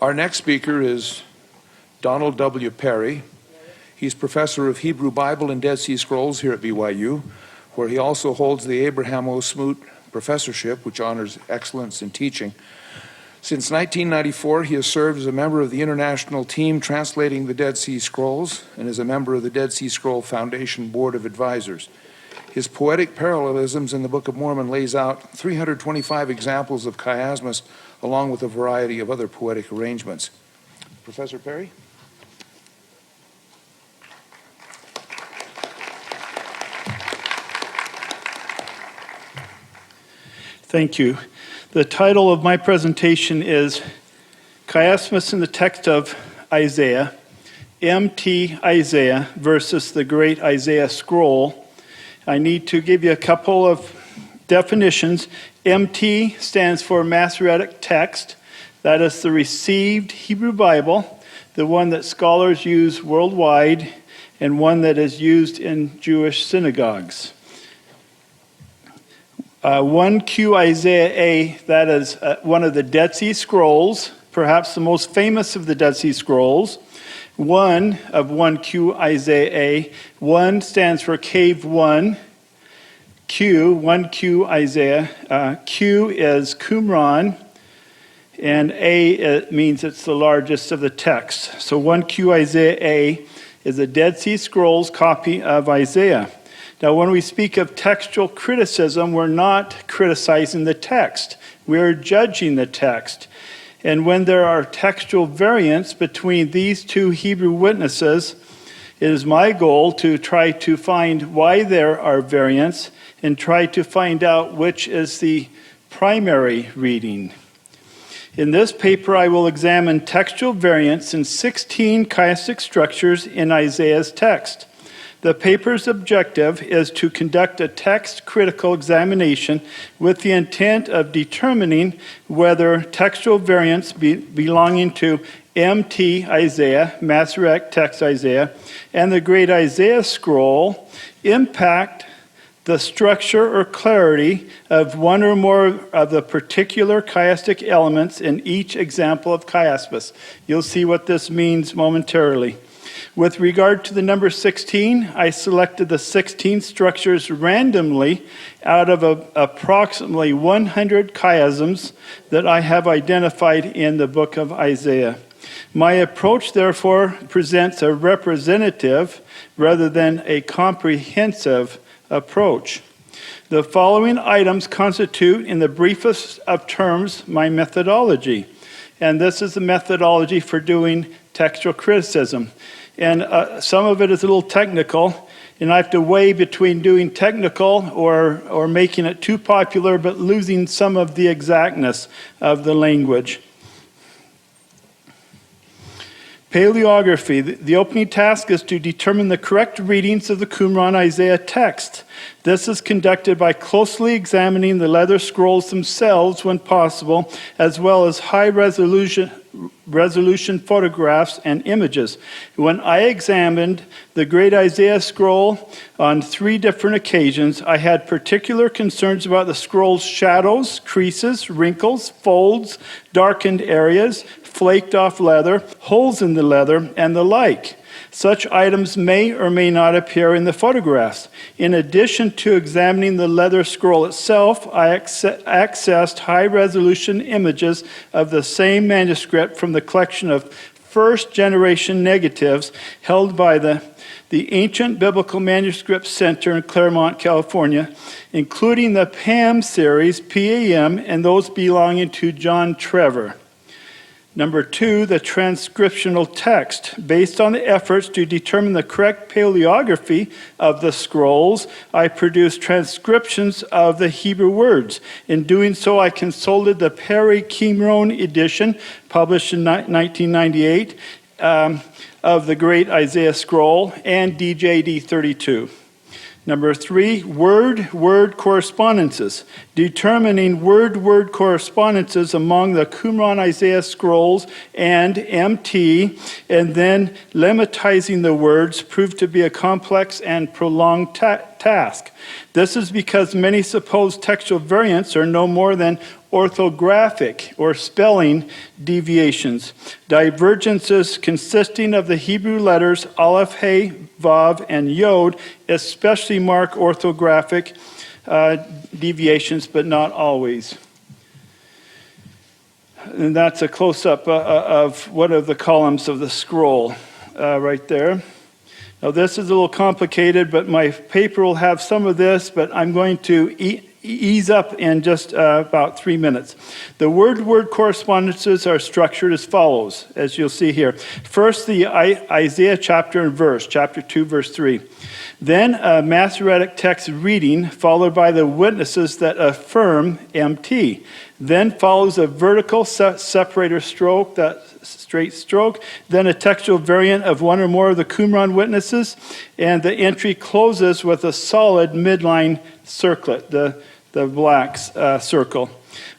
Our next speaker is Donald W. Parry. He's professor of Hebrew Bible and Dead Sea Scrolls here at BYU, where he also holds the Abraham O. Smoot Professorship, which honors excellence in teaching. Since 1994, he has served as a member of the international team translating the Dead Sea Scrolls and is a member of the Dead Sea Scroll Foundation Board of Advisors. His poetic parallelisms in the Book of Mormon lays out 325 examples of chiasmus, along with a variety of other poetic arrangements. Professor Parry? Thank you. The title of my presentation is Chiasmus in the Text of Isaiah, MT Isaiah versus the Great Isaiah Scroll. I need to give you a couple of definitions. MT stands for Masoretic Text. That is the received Hebrew Bible, the one that scholars use worldwide, and one that is used in Jewish synagogues. 1QIsaa, that is one of the Dead Sea Scrolls, perhaps the most famous of the Dead Sea Scrolls. One of 1QIsaa. One stands for Cave 1. 1QIsaa. Q is Qumran, and A means it's the largest of the texts. So 1QIsaa is a Dead Sea Scrolls copy of Isaiah. Now, when we speak of textual criticism, we're not criticizing the text. We're judging the text. And when there are textual variants between these two Hebrew witnesses, it is my goal to try to find why there are variants and try to find out which is the primary reading. In this paper, I will examine textual variants in 16 chiastic structures in Isaiah's text. The paper's objective is to conduct a text-critical examination with the intent of determining whether textual variants belonging to MT Isaiah, Masoretic Text Isaiah, and the Great Isaiah Scroll impact the structure or clarity of one or more of the particular chiastic elements in each example of chiasmus. You'll see what this means momentarily. With regard to the number 16, I selected the 16 structures randomly out of approximately 100 chiasms that I have identified in the book of Isaiah. My approach, therefore, presents a representative rather than a comprehensive approach. The following items constitute, in the briefest of terms, my methodology. And this is the methodology for doing textual criticism. And some of it is a little technical, and I have to weigh between doing technical or making it too popular but losing some of the exactness of the language. Paleography. The opening task is to determine the correct readings of the Qumran Isaiah text. This is conducted by closely examining the leather scrolls themselves when possible, as well as high resolution photographs and images. When I examined the Great Isaiah Scroll on 3 different occasions, I had particular concerns about the scroll's shadows, creases, wrinkles, folds, darkened areas, flaked off leather, holes in the leather, and the like. Such items may or may not appear in the photographs. In addition to examining the leather scroll itself, I accessed high-resolution images of the same manuscript from the collection of first-generation negatives held by the Ancient Biblical Manuscript Center in Claremont, California, including the PAM series, PAM, and those belonging to John Trevor. Number 2, the transcriptional text. Based on the efforts to determine the correct paleography of the scrolls, I produced transcriptions of the Hebrew words. In doing so, I consulted the Parry Qumran edition, published in 1998, of the Great Isaiah Scroll, and DJD 32. Number 3, word-word correspondences. Determining word-word correspondences among the Qumran Isaiah scrolls and MT, and then lemmatizing the words proved to be a complex and prolonged task. This is because many supposed textual variants are no more than orthographic or spelling deviations. Divergences consisting of the Hebrew letters Aleph, He, Vav, and Yod especially mark orthographic deviations, but not always. And that's a close-up of one of the columns of the scroll right there. Now this is a little complicated, but my paper will have some of this, but I'm going to ease up in just about 3 minutes. The word-to-word correspondences are structured as follows, as you'll see here. First, the Isaiah chapter and verse, chapter 2, verse 3. Then a Masoretic text reading, followed by the witnesses that affirm MT. Then follows a vertical separator stroke, that straight stroke. Then a textual variant of one or more of the Qumran witnesses. And the entry closes with a solid midline circlet, the black circle.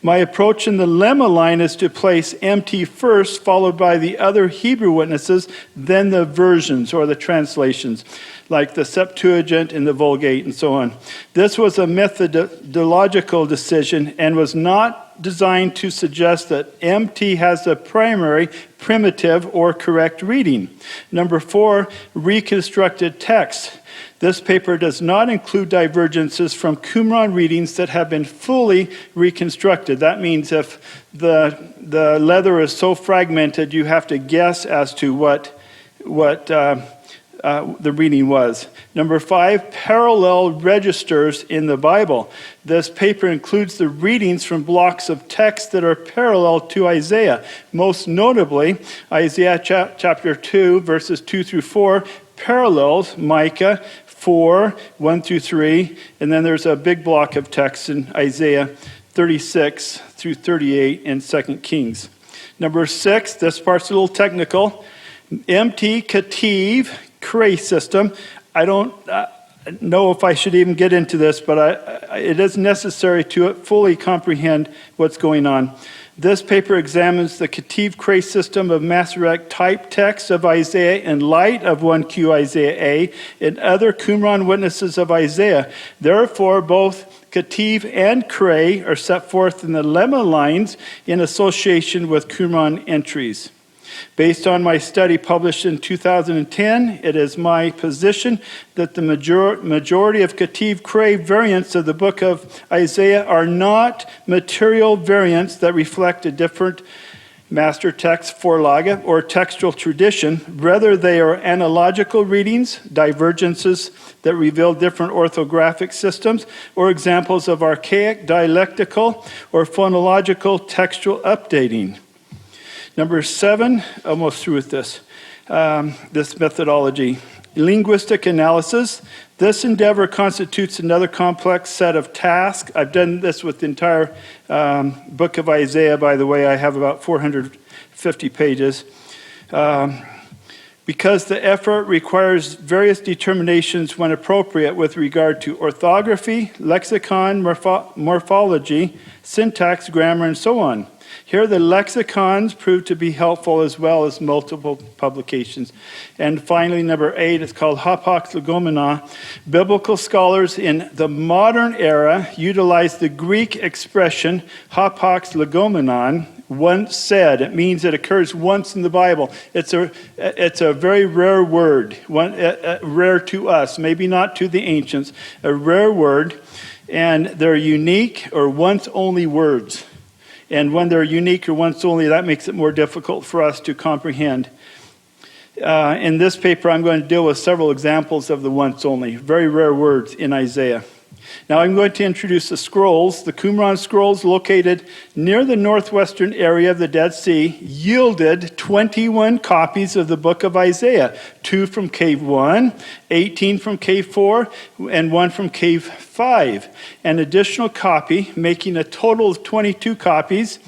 My approach in the lemma line is to place MT first, followed by the other Hebrew witnesses, then the versions or the translations, like the Septuagint and the Vulgate and so on. This was a methodological decision and was not designed to suggest that MT has the primary, primitive, or correct reading. Number 4, reconstructed text. This paper does not include divergences from Qumran readings that have been fully reconstructed. That means if the leather is so fragmented, you have to guess as to what the reading was. Number 5, parallel registers in the Bible. This paper includes the readings from blocks of text that are parallel to Isaiah. Most notably, Isaiah chapter 2, verses 2 through 4, parallels Micah 4, 1 through 3, and then there's a big block of text in Isaiah 36 through 38 and 2 Kings. Number 6, this part's a little technical. MT Kativ Cray system. I don't know if I should even get into this, but it is necessary to fully comprehend what's going on. This paper examines the Kativ Cray system of Masoretic type text of Isaiah in light of 1QIsaa and other Qumran witnesses of Isaiah. Therefore, both Kativ and Cray are set forth in the lemma lines in association with Qumran entries. Based on my study published in 2010, it is my position that the majority of Kativ Cray variants of the book of Isaiah are not material variants that reflect a different master text Vorlage or textual tradition. Rather, they are analogical readings, divergences that reveal different orthographic systems, or examples of archaic dialectical or phonological textual updating. Number 7, almost through with this methodology. Linguistic analysis. This endeavor constitutes another complex set of tasks. I've done this with the entire book of Isaiah, by the way. I have about 450 pages. Because the effort requires various determinations when appropriate with regard to orthography, lexicon, morphology, syntax, grammar, and so on. Here the lexicons prove to be helpful as well as multiple publications. And finally, number 8, it's called hapax legomena. Biblical scholars in the modern era utilize the Greek expression hapax legomenon, once said. It means it occurs once in the Bible. It's a very rare word, rare to us, maybe not to the ancients, a rare word, and they're unique or once-only words. And when they're unique or once only, that makes it more difficult for us to comprehend. In this paper, I'm going to deal with several examples of the once only, very rare words in Isaiah. Now I'm going to introduce the scrolls. The Qumran scrolls located near the northwestern area of the Dead Sea yielded 21 copies of the book of Isaiah, 2 from cave 1, 18 from cave 4, and 1 from cave 5. An additional copy, making a total of 22 copies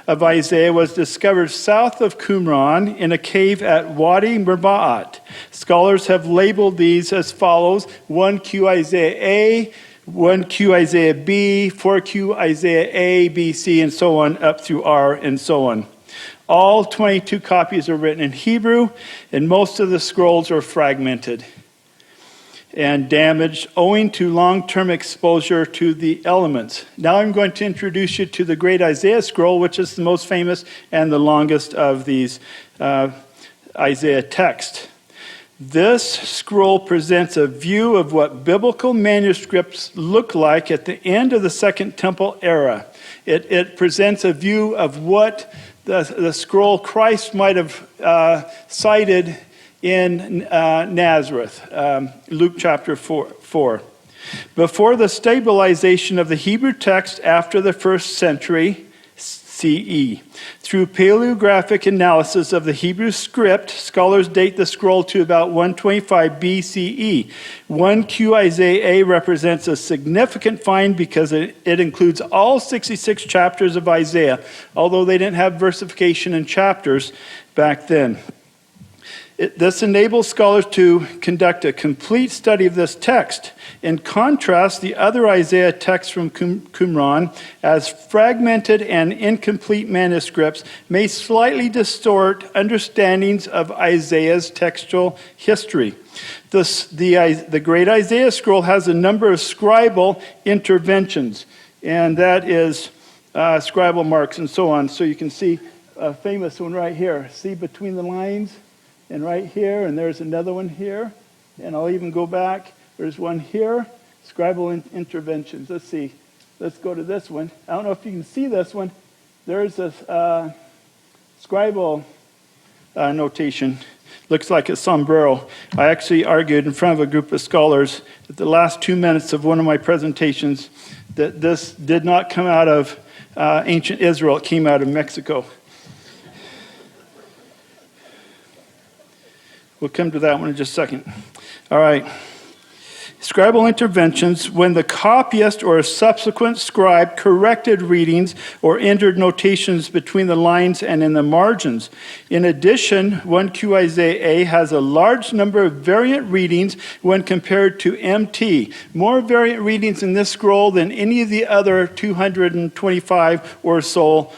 of Isaiah, was discovered south of Qumran in a cave at Wadi Mirbaat. Scholars have labeled these as follows: 1QIsaa, 1QIsaa, 4QIsaa, B, C, and so on, up through R, and so on. All 22 copies are written in Hebrew, and most of the scrolls are fragmented. and damaged owing to long-term exposure to the elements. Now I'm going to introduce you to the Great Isaiah Scroll, which is the most famous and the longest of these Isaiah texts. This scroll presents a view of what biblical manuscripts look like at the end of the Second Temple era. It presents a view of what the scroll Christ might have cited in Nazareth, Luke chapter 4. Before the stabilization of the Hebrew text after the 1st century CE. Through paleographic analysis of the Hebrew script, scholars date the scroll to about 125 BCE. 1QIsaa represents a significant find because it includes all 66 chapters of Isaiah, although they didn't have versification in chapters back then. This enables scholars to conduct a complete study of this text. In contrast, the other Isaiah texts from Qumran, as fragmented and incomplete manuscripts, may slightly distort understandings of Isaiah's textual history. The Great Isaiah Scroll has a number of scribal interventions, and that is scribal marks and so on. So you can see a famous one right here. See between the lines? And right here, and there's another one here. And I'll even go back. There's one here, scribal interventions. Let's see. Let's go to this one. I don't know if you can see this one. There's a scribal notation. Looks like a sombrero. I actually argued in front of a group of scholars at the last 2 minutes of one of my presentations that this did not come out of ancient Israel. It came out of Mexico. We'll come to that one in just a second. All right. Scribal interventions, when the copyist or a subsequent scribe corrected readings or entered notations between the lines and in the margins. In addition, 1QIsaa has a large number of variant readings when compared to MT. More variant readings in this scroll than any of the other 225 or so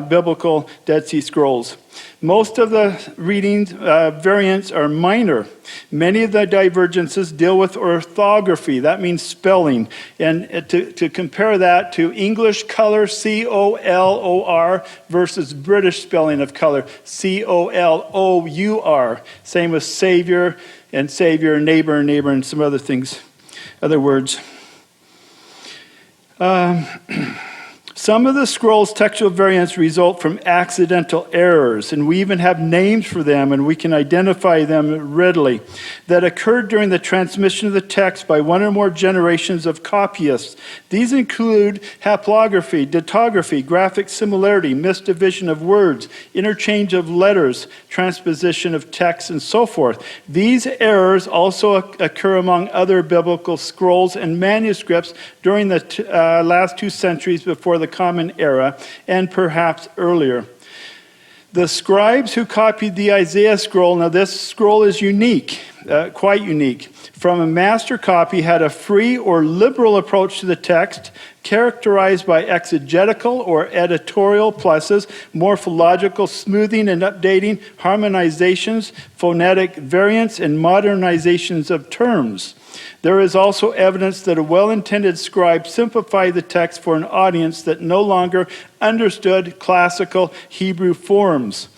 biblical Dead Sea Scrolls. Most of the readings variants are minor. Many of the divergences deal with orthography. That means spelling. And to compare that to English color, C-O-L-O-R, versus British spelling of color, C-O-L-O-U-R. Same with savior, neighbor, and some other things, other words. Some of the scroll's textual variants result from accidental errors, and we even have names for them, and we can identify them readily, that occurred during the transmission of the text by one or more generations of copyists. These include haplography, dautography, graphic similarity, misdivision of words, interchange of letters, transposition of text, and so forth. These errors also occur among other biblical scrolls and manuscripts during the last 2 centuries before the Common Era, and perhaps earlier. The scribes who copied the Isaiah scroll, now this scroll is unique, quite unique, from a master copy, had a free or liberal approach to the text, characterized by exegetical or editorial pluses, morphological smoothing and updating, harmonizations, phonetic variants, and modernizations of terms. There is also evidence that a well-intended scribe simplified the text for an audience that no longer understood classical Hebrew forms.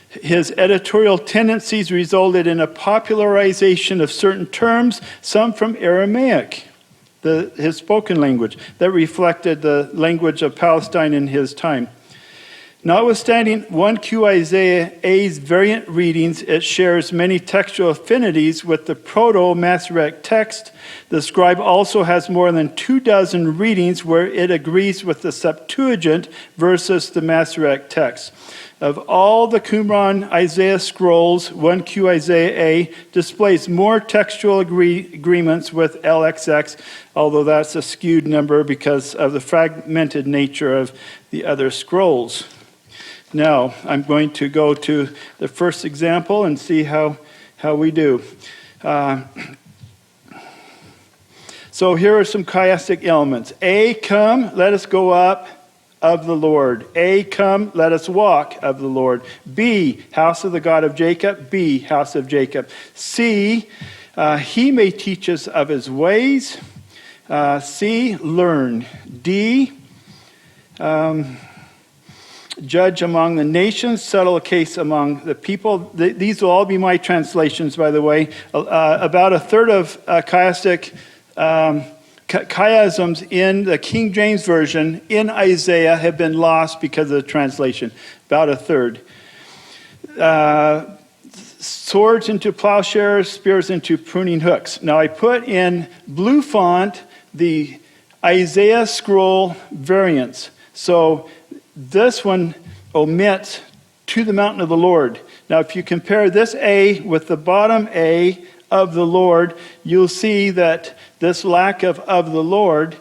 His editorial tendencies resulted in a popularization of certain terms, some from Aramaic, his spoken language, that reflected the language of Palestine in his time. Notwithstanding 1QIsaa's variant readings, it shares many textual affinities with the Proto-Masoretic text. The scribe also has more than 24 readings where it agrees with the Septuagint versus the Masoretic text. Of all the Qumran Isaiah scrolls, 1QIsaa displays more textual agreements with LXX, although that's a skewed number because of the fragmented nature of the other scrolls. Now, I'm going to go to the first example and see how we do. So here are some chiastic elements. A, come, let us go up of the Lord. A, come, let us walk of the Lord. B, house of the God of Jacob. B, house of Jacob. C, He may teach us of his ways. C, learn. D, judge among the nations, settle a case among the people. These will all be my translations, by the way. About a third of chiastic chiasms in the King James Version in Isaiah have been lost because of the translation. About a third. Swords into plowshares, spears into pruning hooks. Now I put in blue font the Isaiah scroll variants. So this one omits to the mountain of the Lord. Now if you compare this A with the bottom A of the Lord, you'll see that this lack of the Lord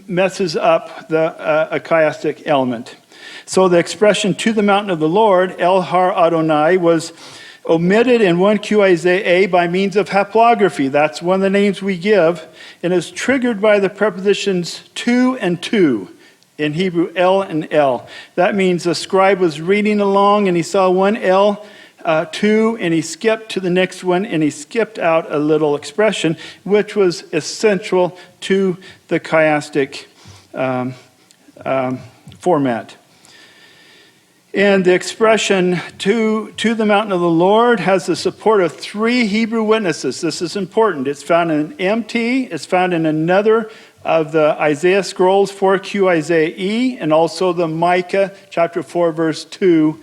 messes up the chiastic element. So the expression to the mountain of the Lord, El Har Adonai, was omitted in 1QIsaa by means of haplography. That's one of the names we give, and is triggered by the prepositions to and to. In Hebrew, El and El. That means the scribe was reading along and he saw one El, to, and he skipped to the next one, and he skipped out a little expression, which was essential to the chiastic format. And the expression to the mountain of the Lord has the support of 3 Hebrew witnesses. This is important. It's found in MT, it's found in another of the Isaiah scrolls, 4QIsaa, and also the Micah chapter 4 verse 2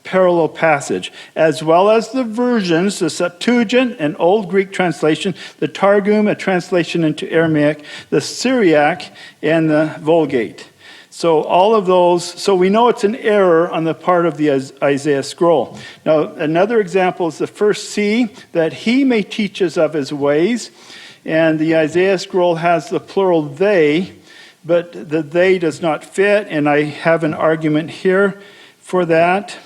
parallel passage, as well as the versions, the Septuagint, an Old Greek translation, the Targum, a translation into Aramaic, the Syriac, and the Vulgate. So all of those, so we know it's an error on the part of the Isaiah scroll. Now, another example is the first C, that he may teach us of his ways. And the Isaiah scroll has the plural they, but the they does not fit, and I have an argument here for that.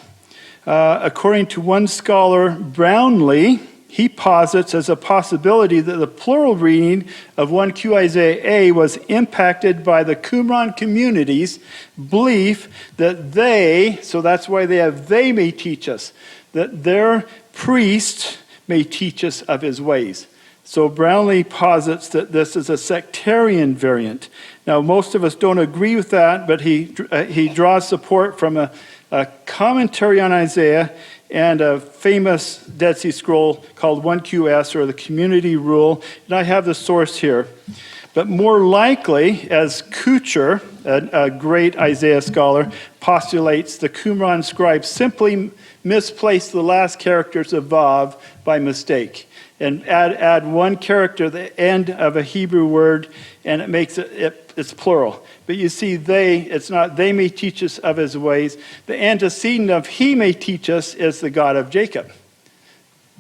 According to one scholar, Brownlee, he posits as a possibility that the plural reading of 1QIsaa was impacted by the Qumran community's belief that they, so that's why they have they may teach us, that their priest may teach us of his ways. So Brownlee posits that this is a sectarian variant. Now, most of us don't agree with that, but he draws support from a commentary on Isaiah and a famous Dead Sea Scroll called 1QS, or the Community Rule. And I have the source here. But more likely, as Kucher, a great Isaiah scholar, postulates, the Qumran scribe simply misplaced the last characters of Vav by mistake. And add one character at the end of a Hebrew word, and it makes it's plural. But you see, it's not they may teach us of his ways. The antecedent of he may teach us is the God of Jacob.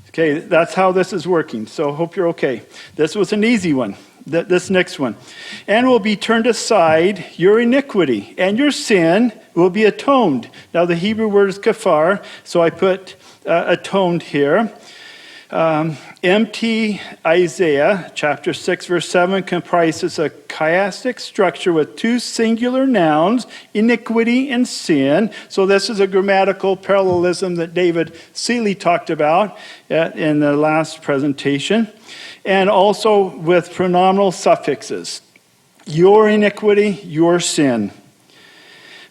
Okay, that's how this is working. So hope you're okay. This was an easy one. This next one. And will be turned aside your iniquity, and your sin will be atoned. Now the Hebrew word is kafar, so I put atoned here. MT Isaiah chapter 6 verse 7 comprises a chiastic structure with 2 singular nouns, iniquity and sin. So this is a grammatical parallelism that David Seeley talked about in the last presentation. And also with pronominal suffixes. Your iniquity, your sin.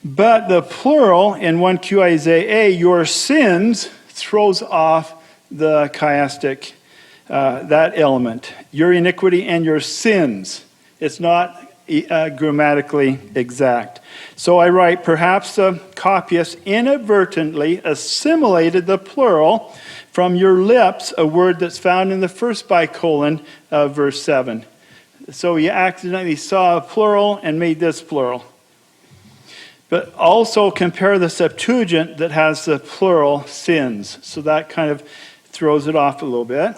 But the plural in 1QIsaa, your sins, throws off the chiastic, that element. Your iniquity and your sins. It's not grammatically exact. So I write, perhaps the copyist inadvertently assimilated the plural from your lips, a word that's found in the first bicolon of verse 7. So he accidentally saw a plural and made this plural. But also compare the Septuagint that has the plural sins. So that kind of throws it off a little bit.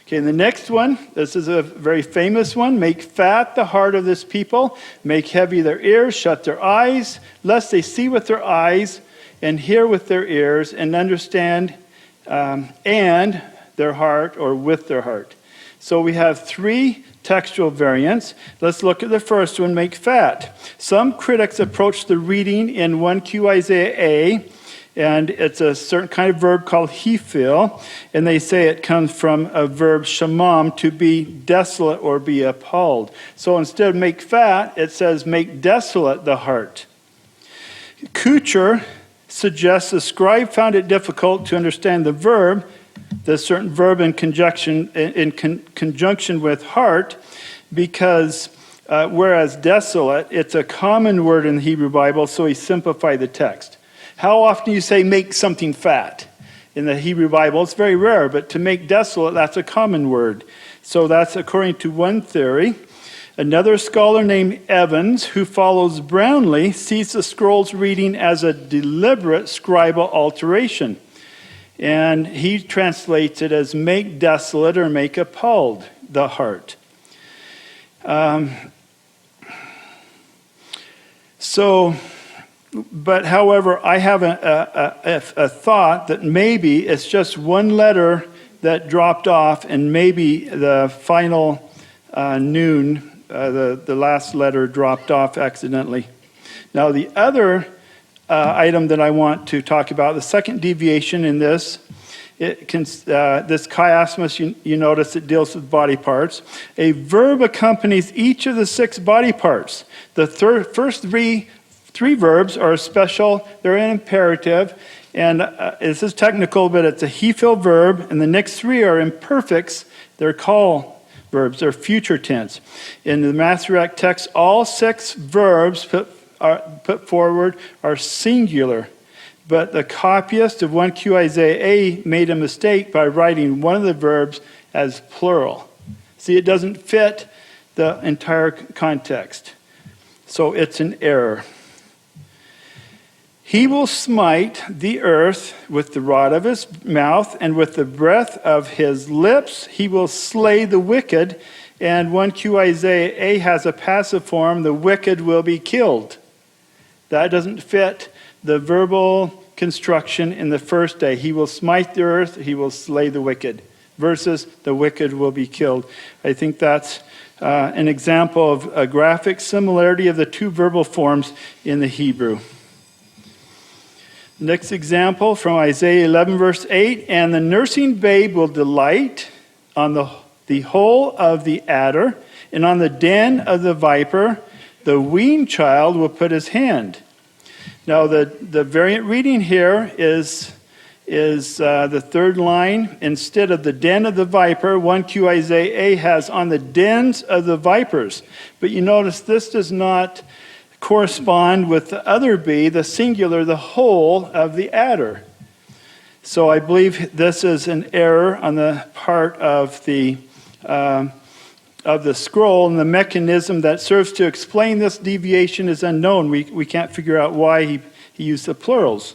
Okay, and the next one, this is a very famous one. Make fat the heart of this people, make heavy their ears, shut their eyes, lest they see with their eyes and hear with their ears and understand and their heart, or with their heart. So we have 3 textual variants. Let's look at the first one, make fat. Some critics approach the reading in 1QIsaa And it's a certain kind of verb called hefil, and they say it comes from a verb shamam, to be desolate or be appalled. So instead of make fat, it says make desolate the heart. Kucher suggests the scribe found it difficult to understand the verb, the certain verb in conjunction with heart, because whereas desolate, it's a common word in the Hebrew Bible, so he simplified the text. How often do you say make something fat in the Hebrew Bible? It's very rare, but to make desolate, that's a common word. So that's according to one theory. Another scholar named Evans, who follows Brownlee, sees the scroll's reading as a deliberate scribal alteration. And he translates it as make desolate or make appalled the heart. But however, I have a thought that maybe it's just one letter that dropped off, and maybe the final noon, the last letter dropped off accidentally. Now the other item that I want to talk about, the second deviation in this, this chiasmus, you notice it deals with body parts. A verb accompanies each of the 6 body parts. The first three verbs are special, they're an imperative, and this is technical, but it's a hefil verb, and the next 3 are imperfects, they're call verbs, they're future tense. In the Masoretic text, all 6 verbs put forward are singular, but the copyist of 1QIsaa made a mistake by writing one of the verbs as plural. See, it doesn't fit the entire context, so it's an error. He will smite the earth with the rod of his mouth, and with the breath of his lips he will slay the wicked. And 1QIsaa has a passive form, the wicked will be killed. That doesn't fit the verbal construction in the first day. He will smite the earth, he will slay the wicked, versus the wicked will be killed. I think that's an example of a graphic similarity of the 2 verbal forms in the Hebrew. Next example from Isaiah 11, verse 8. And the nursing babe will delight on the hole of the adder, and on the den of the viper, the weaned child will put his hand. Now, the variant reading here is the third line. Instead of the den of the viper, 1QIsaa has on the dens of the vipers. But you notice this does not correspond with the other B, the singular, the whole of the adder. So I believe this is an error on the part of the scroll, and the mechanism that serves to explain this deviation is unknown. We can't figure out why he used the plurals.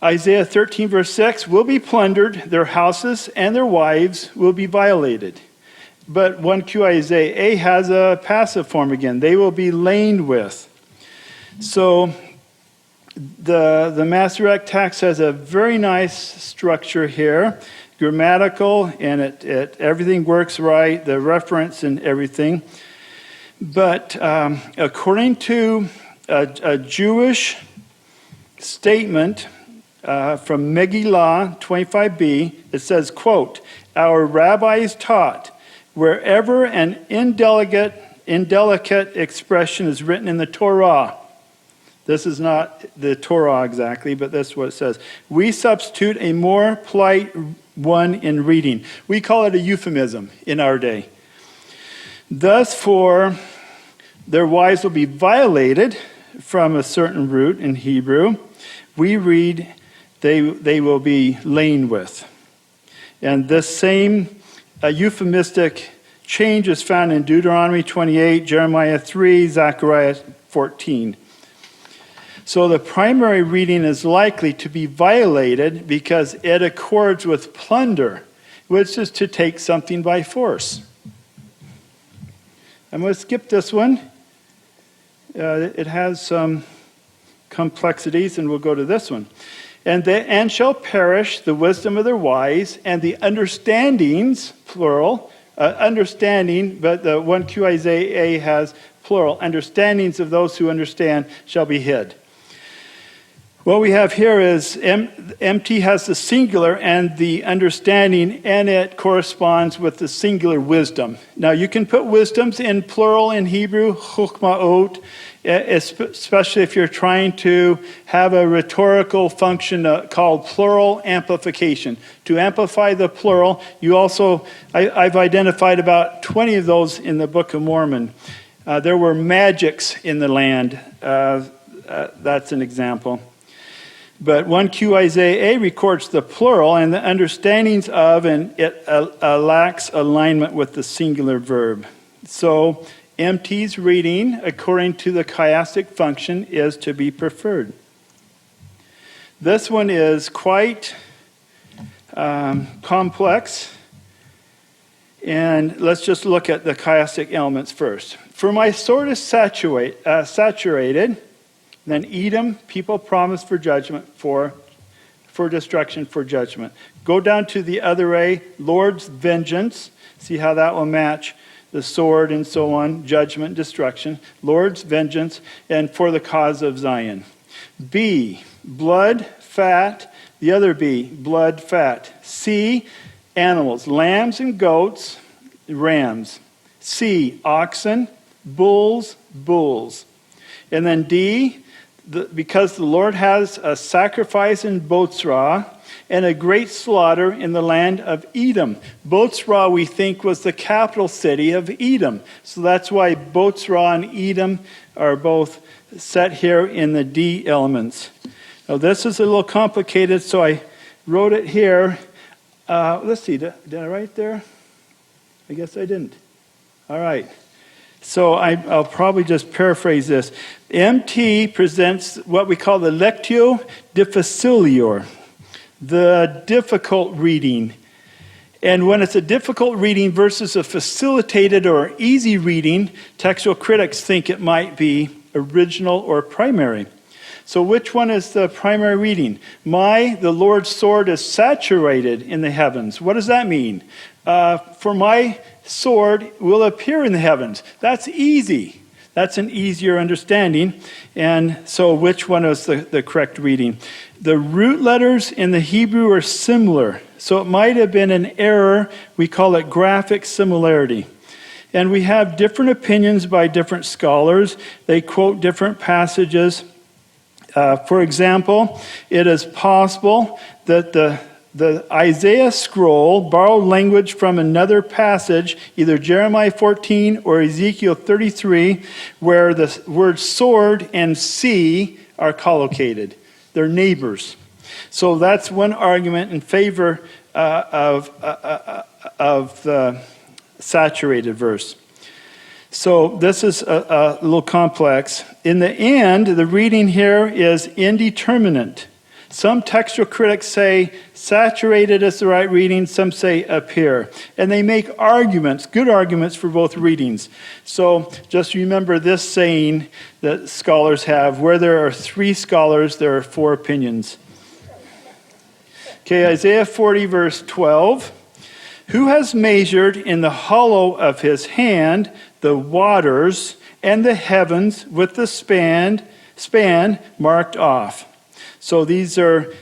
Isaiah 13, verse 6, will be plundered, their houses and their wives will be violated. But 1QIsaa has a passive form again. They will be lain with. So the Masoretic text has a very nice structure here, grammatical, and it everything works right, the reference and everything. But according to a Jewish statement from Megillah 25b, it says, quote, our rabbis taught, wherever an indelicate expression is written in the Torah. This is not the Torah exactly, but that's what it says. We substitute a more polite one in reading. We call it a euphemism in our day. Thus, for their wives will be violated from a certain root in Hebrew, we read they will be lain with. And this same euphemistic change is found in Deuteronomy 28, Jeremiah 3, Zechariah 14. So the primary reading is likely to be violated because it accords with plunder, which is to take something by force. I'm going to skip this one. It has some complexities, and we'll go to this one. And shall perish the wisdom of their wise, and the understandings, plural, understanding, but the 1QIsaa has plural, understandings of those who understand shall be hid. What we have here is MT has the singular and the understanding, and it corresponds with the singular wisdom. Now, you can put wisdoms in plural in Hebrew, chukmaot, especially if you're trying to have a rhetorical function called plural amplification. To amplify the plural, I've identified about 20 of those in the Book of Mormon. There were magics in the land. That's an example. But 1QIsaa records the plural and the understandings of, and it lacks alignment with the singular verb. So MT's reading, according to the chiastic function, is to be preferred. This one is quite complex. And let's just look at the chiastic elements first. For my sword is saturated, then Edom, people promised for judgment, for destruction, for judgment. Go down to the other A, Lord's vengeance. See how that will match the sword and so on, judgment, destruction. Lord's vengeance, and for the cause of Zion. B, blood, fat. The other B, blood, fat. C, animals, lambs and goats, rams. C, oxen, bulls, bulls. And then D, because the Lord has a sacrifice in Botzrah and a great slaughter in the land of Edom. Botzrah, we think, was the capital city of Edom. So that's why Botzrah and Edom are both set here in the D elements. Now this is a little complicated, so I wrote it here. Let's see, did I write there? I guess I didn't. All right. So I'll probably just paraphrase this. MT presents what we call the lectio difficilior, the difficult reading. And when it's a difficult reading versus a facilitated or easy reading, textual critics think it might be original or primary. So which one is the primary reading? The Lord's sword is saturated in the heavens. What does that mean? For my sword will appear in the heavens. That's easy. That's an easier understanding. And so which one is the correct reading? The root letters in the Hebrew are similar. So it might have been an error. We call it graphic similarity. And we have different opinions by different scholars. They quote different passages. For example, it is possible that the Isaiah scroll borrowed language from another passage, either Jeremiah 14 or Ezekiel 33, where the word sword and sea are collocated. They're neighbors. So that's one argument in favor of the saturated verse. So this is a little complex. In the end, the reading here is indeterminate. Some textual critics say saturated is the right reading. Some say appear. And they make arguments, good arguments for both readings. So just remember this saying that scholars have, where there are 3 scholars, there are 4 opinions. Okay, Isaiah 40 verse 12. Who has measured in the hollow of his hand the waters and the heavens with the span marked off? So these are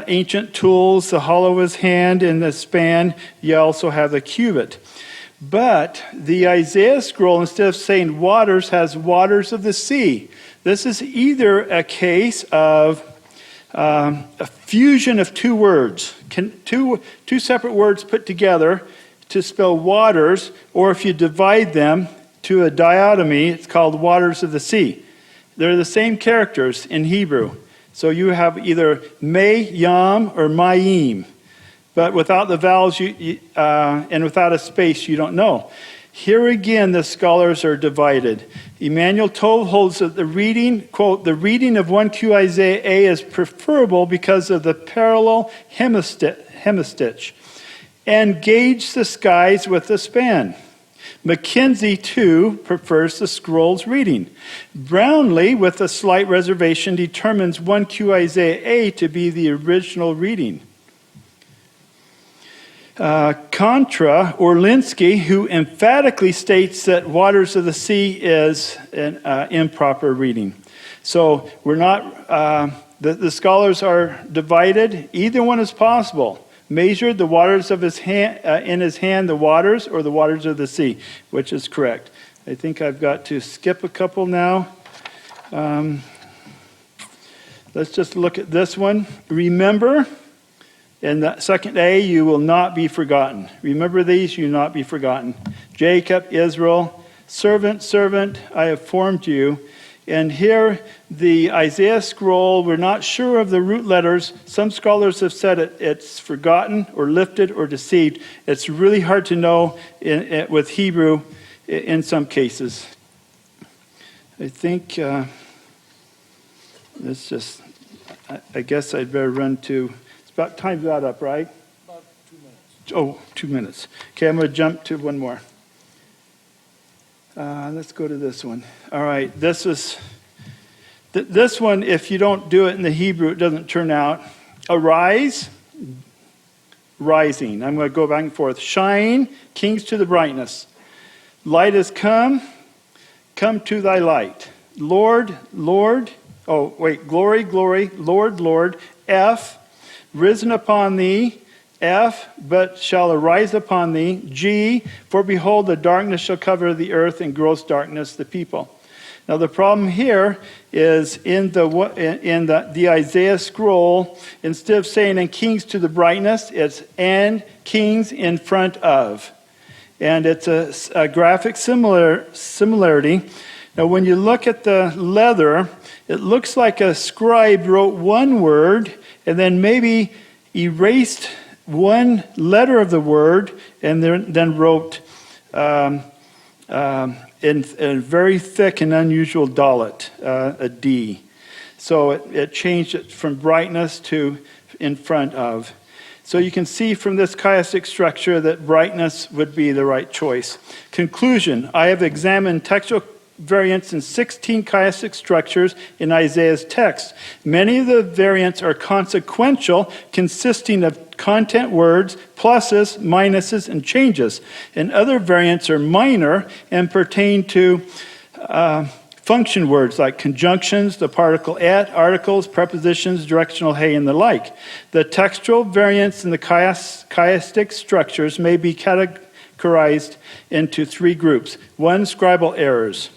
ancient tools, the hollow of his hand and the span. You also have the cubit. But the Isaiah scroll, instead of saying waters, has waters of the sea. This is either a case of a fusion of 2 words, two separate words put together to spell waters, or if you divide them to a dichotomy, it's called waters of the sea. They're the same characters in Hebrew. So you have either may, yam, or mayim. But without the vowels and without a space, you don't know. Here again, the scholars are divided. Emmanuel Tov holds that the reading, quote, the reading of 1QIsaa is preferable because of the parallel hemistich, and gauge the skies with the span. Mackenzie, too, prefers the scroll's reading. Brownlee, with a slight reservation, determines 1QIsaa to be the original reading. Contra Orlinsky, who emphatically states that waters of the sea is an improper reading. So we're not The scholars are divided. Either one is possible. Measured the waters of his hand, in his hand, the waters, or the waters of the sea, which is correct. I think I've got to skip a couple now. Let's just look at this one. Remember, in the second A, you will not be forgotten. Remember these, you will not be forgotten. Jacob, Israel, servant, servant, I have formed you. And here, the Isaiah scroll, we're not sure of the root letters. Some scholars have said it's forgotten or lifted or deceived. It's really hard to know with Hebrew in some cases. I think I guess I'd better run to, it's about time's that up, right? About 2 minutes. Oh, 2 minutes. Okay, I'm going to jump to one more. Let's go to this one. All right, this one, if you don't do it in the Hebrew, it doesn't turn out. Arise, rising. I'm going to go back and forth. Shine, kings to the brightness. Light has come, come to thy light. Lord, Lord, glory, glory, Lord, Lord. F, risen upon thee. F, but shall arise upon thee. G, for behold, the darkness shall cover the earth, and gross darkness the people. Now the problem here is in the Isaiah scroll, instead of saying "and kings to the brightness," it's "and kings in front of," and it's a graphic similarity. Now when you look at the leather, it looks like a scribe wrote one word and then maybe erased one letter of the word, and then wrote in a very thick and unusual dalet, a D. So it changed it from brightness to in front of. So you can see from this chiastic structure that brightness would be the right choice. Conclusion: I have examined textual variants in 16 chiastic structures in Isaiah's text. Many of the variants are consequential, consisting of content words, pluses, minuses, and changes. And other variants are minor and pertain to function words like conjunctions, the particle et, articles, prepositions, directional hey, and the like. The textual variants in the chiastic structures may be categorized into 3 groups. 1, scribal errors.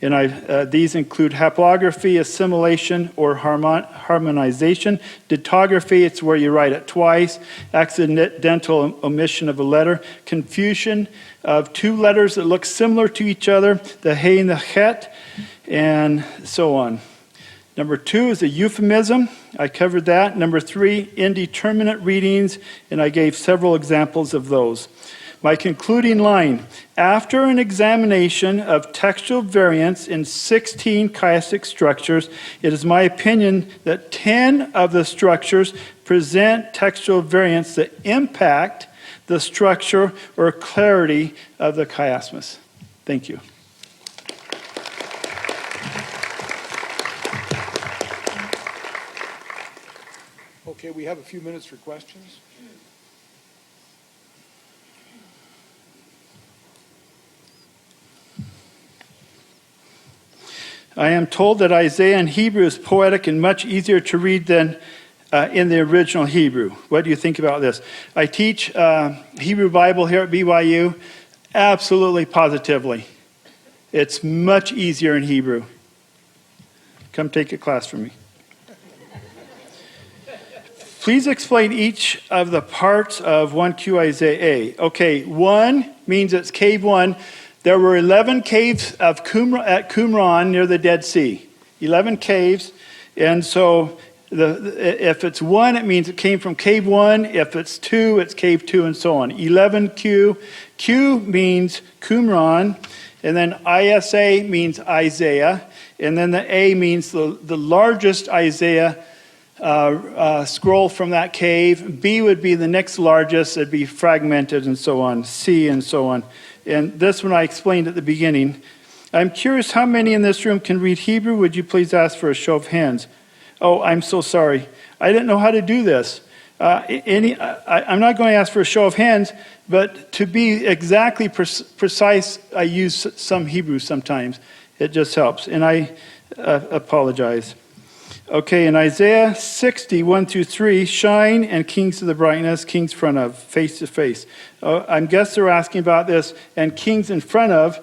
And these include haplography, assimilation, or harmonization. Dittography, it's where you write it twice. Accidental omission of a letter. Confusion of 2 letters that look similar to each other, the hey and the het, and so on. Number 2 is a euphemism. I covered that. Number 3, indeterminate readings, and I gave several examples of those. My concluding line: after an examination of textual variants in 16 chiastic structures, it is my opinion that 10 of the structures present textual variants that impact the structure or clarity of the chiasmus. Thank you. Okay, we have a few minutes for questions. I am told that Isaiah in Hebrew is poetic and much easier to read than in the original Hebrew. What do you think about this? I teach Hebrew Bible here at BYU. Absolutely, positively. It's much easier in Hebrew. Come take a class from me. Please explain each of the parts of 1QIsaa. Okay, 1 means it's cave 1. There were 11 caves at Qumran near the Dead Sea. 11 caves. And so if it's 1, it means it came from cave 1. If it's 2, it's cave 2, and so on. 11Q. Q means Qumran. And then ISA means Isaiah. And then the A means the largest Isaiah scroll from that cave. B would be the next largest. It'd be fragmented and so on. C and so on. And this one I explained at the beginning. I'm curious how many in this room can read Hebrew. Would you please ask for a show of hands? Oh, I'm so sorry. I didn't know how to do this. I'm not going to ask for a show of hands, but to be exactly precise, I use some Hebrew sometimes. It just helps. And I apologize. Okay, in Isaiah 60, 1 through 3, shine and kings of the brightness, kings front of, face to face. I guess they're asking about this, and kings in front of,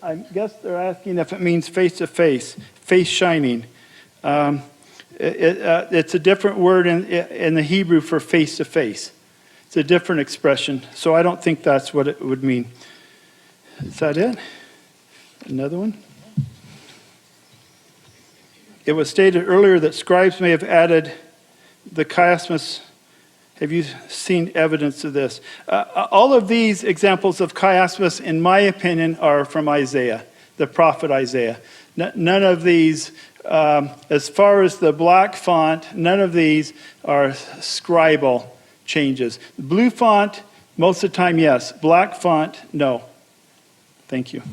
I guess they're asking if it means face to face, face shining. It's a different word in the Hebrew for face to face. It's a different expression, so I don't think that's what it would mean. Is that it? Another one? It was stated earlier that scribes may have added the chiasmus. Have you seen evidence of this? All of these examples of chiasmus, in my opinion, are from Isaiah, the prophet Isaiah. None of these, as far as the black font, none of these are scribal changes. Blue font, most of the time, yes. Black font, no. Thank you.